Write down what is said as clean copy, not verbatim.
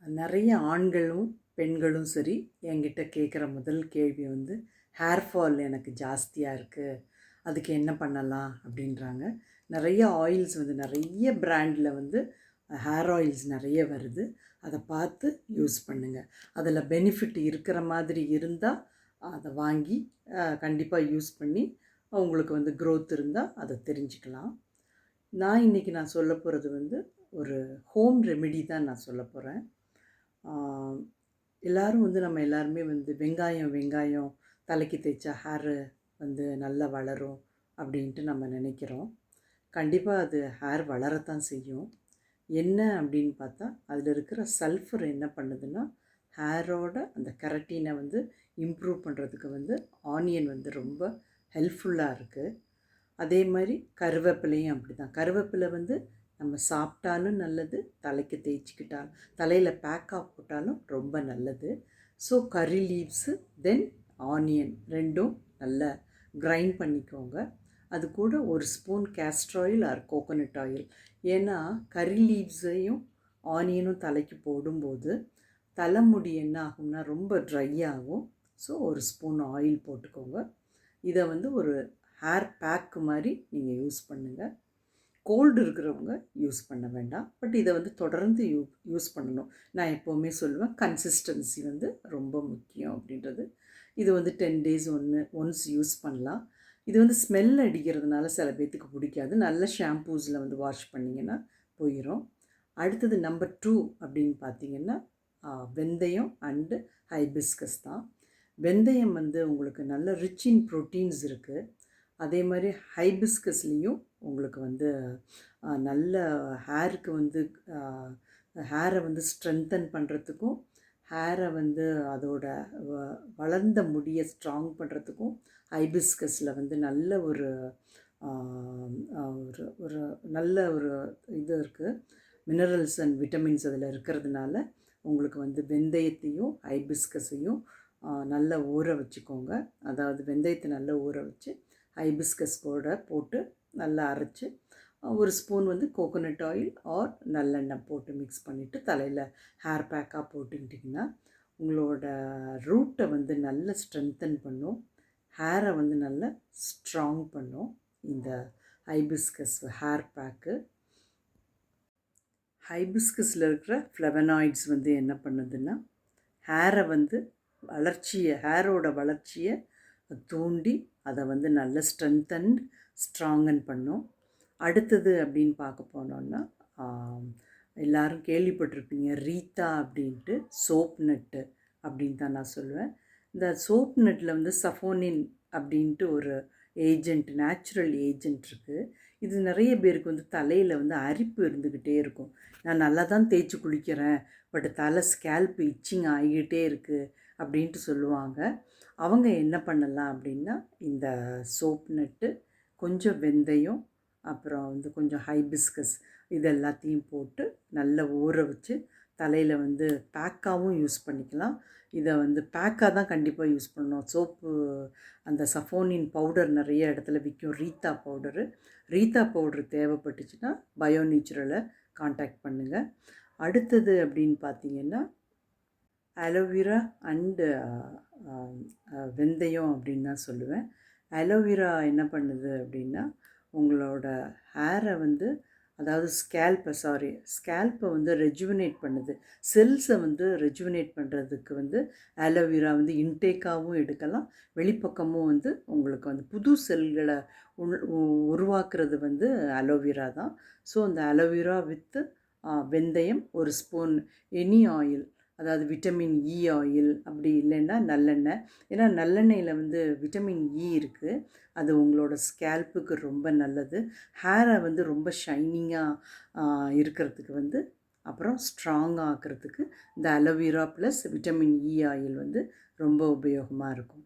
நிறைய ஆண்களும் பெண்களும் சரி என்கிட்ட கேட்குற முதல் கேள்வி வந்து ஹேர் ஃபால் எனக்கு ஜாஸ்தியாக இருக்குது, அதுக்கு என்ன பண்ணலாம் அப்படின்றாங்க. நிறைய ஆயில்ஸ் வந்து நிறைய பிராண்டில் வந்து ஹேர் ஆயில்ஸ் நிறைய வருது. அதை பார்த்து யூஸ் பண்ணுங்கள். அதில் பெனிஃபிட் இருக்கிற மாதிரி இருந்தால் அதை வாங்கி கண்டிப்பாக யூஸ் பண்ணி உங்களுக்கு வந்து க்ரோத் இருந்தால் அதை தெரிஞ்சுக்கலாம். நான் சொல்ல போகிறது வந்து ஒரு ஹோம் ரெமெடி தான் நான் சொல்ல போகிறேன். எல்லோரும் வந்து நம்ம எல்லாருமே வந்து வெங்காயம் தலைக்கு தேய்ச்சா ஹேரு வந்து நல்லா வளரும் அப்படின்ட்டு நம்ம நினைக்கிறோம். கண்டிப்பாக அது ஹேர் வளரத்தான் செய்யும். என்ன அப்படின்னு பார்த்தா அதில் இருக்கிற சல்ஃபர் என்ன பண்ணுதுன்னா ஹேரோட அந்த கெரட்டினை வந்து இம்ப்ரூவ் பண்ணுறதுக்கு வந்து ஆனியன் வந்து ரொம்ப ஹெல்ப்ஃபுல்லாக இருக்குது. அதே மாதிரி கருவேப்பிலையும் அப்படி தான். கருவேப்பிலை வந்து நம்ம சாப்பிட்டாலும் நல்லது, தலைக்கு தேய்ச்சிக்கிட்டாலும் தலையில் பேக்காக போட்டாலும் ரொம்ப நல்லது. ஸோ கறி லீவ்ஸு தென் ஆனியன் ரெண்டும் நல்லா கிரைண்ட் பண்ணிக்கோங்க. அது கூட ஒரு spoon castor oil R coconut oil. ஏன்னா கறி லீவ்ஸையும் ஆனியனும் தலைக்கு போடும்போது தலைமுடி என்ன ஆகும்னா ரொம்ப ட்ரை ஆகும். ஸோ ஒரு ஸ்பூன் ஆயில் போட்டுக்கோங்க. இதை வந்து ஒரு ஹேர் பேக்கு மாதிரி நீங்கள் யூஸ் பண்ணுங்கள். கோல்டு இருக்கிறவங்க யூஸ் பண்ண வேண்டாம். பட் இதை வந்து தொடர்ந்து யூஸ் பண்ணணும். நான் எப்போவுமே சொல்லுவேன் கன்சிஸ்டன்சி வந்து ரொம்ப முக்கியம் அப்படின்றது. இது வந்து 10 days ஒன்ஸ் யூஸ் பண்ணலாம். இது வந்து ஸ்மெல் அடிக்கிறதுனால சில பேர்த்துக்கு பிடிக்காது. நல்ல ஷாம்பூஸில் வந்து வாஷ் பண்ணிங்கன்னா போயிடும். அடுத்தது நம்பர் 2 அப்படின்னு பார்த்தீங்கன்னா வெந்தயம் அண்டு ஹைபிஸ்கஸ் தான். வெந்தயம் வந்து உங்களுக்கு நல்ல ரிச் இன் ப்ரோட்டீன்ஸ் இருக்குது. அதே மாதிரி ஹைபிஸ்கஸ்லேயும் உங்களுக்கு வந்து நல்ல ஹேருக்கு வந்து ஹேரை வந்து ஸ்ட்ரென்தன் பண்ணுறதுக்கும் ஹேரை வந்து அதோட வளர்ந்த முடியை ஸ்ட்ராங் பண்ணுறதுக்கும் ஹைபிஸ்கஸில் வந்து நல்ல ஒரு ஒரு ஒரு நல்ல ஒரு இது இருக்குது. மினரல்ஸ் அண்ட் விட்டமின்ஸ் அதில் இருக்கிறதுனால உங்களுக்கு வந்து வெந்தயத்தையும் ஹைபிஸ்கஸையும் நல்லா ஊற வச்சுக்கோங்க. அதாவது வெந்தயத்தை நல்லா ஊற வச்சு ஹைபிஸ்கஸ் கூட போட்டு நல்லா அரைச்சி ஒரு ஸ்பூன் வந்து கோகோனட் ஆயில் ஆர் நல்லெண்ணெய் போட்டு மிக்ஸ் பண்ணிவிட்டு தலையில் ஹேர் பேக்காக போட்டுக்கிட்டிங்கன்னா உங்களோட ரூட்டை வந்து நல்லா ஸ்ட்ரென்தன் பண்ணும், ஹேரை வந்து நல்லா ஸ்ட்ராங் பண்ணும் இந்த ஹைபிஸ்கஸ் ஹேர் பேக்கு. ஹைபிஸ்கஸில் இருக்கிற ஃப்ளவனாய்ட்ஸ் வந்து என்ன பண்ணுதுன்னா ஹேரை வந்து ஹேரோட வளர்ச்சியை தூண்டி அதை வந்து நல்ல ஸ்ட்ராங்கன் பண்ணும். அடுத்தது அப்படின்னு பார்க்க போனோன்னா எல்லோரும் கேள்விப்பட்டிருப்பீங்க ரீத்தா அப்படின்ட்டு சோப் நட்டு அப்படின்னு தான் நான் சொல்லுவேன். இந்த சோப் நட்டில் வந்து சஃபோனின் அப்படின்ட்டு ஒரு ஏஜெண்ட், நேச்சுரல் ஏஜெண்ட் இருக்குது. இது நிறைய பேருக்கு வந்து தலையில் வந்து அரிப்பு இருந்துக்கிட்டே இருக்கும். நான் நல்லா தான் தேய்ச்சி குளிக்கிறேன், பட் தலை ஸ்கேல்ப் இச்சிங் ஆகிக்கிட்டே இருக்குது அப்படின்ட்டு சொல்லுவாங்க. அவங்க என்ன பண்ணலாம் அப்படின்னா இந்த சோப் நட்டு, கொஞ்சம் வெந்தயம், அப்புறம் வந்து கொஞ்சம் ஹைபிஸ்கஸ் இது எல்லாத்தையும் போட்டு நல்லா ஊற வச்சு தலையில் வந்து பேக்காகவும் யூஸ் பண்ணிக்கலாம். இதை வந்து பேக்காக தான் கண்டிப்பாக யூஸ் பண்ணணும். சோப்பு அந்த சஃபோனின் பவுடர் நிறைய இடத்துல விற்கும், ரீத்தா பவுடர் தேவைப்பட்டுச்சுன்னா பயோ நேச்சுரலை காண்டாக்ட் பண்ணுங்கள். அடுத்தது அப்படின்னு பார்த்தீங்கன்னா அலோவேரா அண்டு வெந்தயம் அப்படின்னு தான் சொல்லுவேன். அலோவேரா என்ன பண்ணுது அப்படின்னா உங்களோட ஹேரை வந்து அதாவது ஸ்கேல்ப்பை வந்து ரெஜுவினேட் பண்ணுது. செல்ஸை வந்து ரெஜுவினேட் பண்ணுறதுக்கு வந்து அலோவேரா வந்து இன்டேக்காகவும் எடுக்கலாம், வெளிப்பக்கமும் வந்து உங்களுக்கு வந்து புது செல்களை உருவாக்குறது வந்து அலோவேரா தான். ஸோ அந்த அலோவேரா வித்து வெந்தயம், ஒரு ஸ்பூன் எனி ஆயில், அதாவது விட்டமின் இ ஆயில், அப்படி இல்லைன்னா நல்லெண்ணெய். ஏன்னா நல்லெண்ணெயில் வந்து விட்டமின் இ இருக்குது, அது உங்களோட ஸ்கேல்ப்புக்கு ரொம்ப நல்லது. ஹேரை வந்து ரொம்ப ஷைனிங்காக இருக்கிறதுக்கு வந்து அப்புறம் ஸ்ட்ராங்காக ஆக்கிறதுக்கு இந்த aloe vera plus vitamin E oil வந்து ரொம்ப உபயோகமாக இருக்கும்.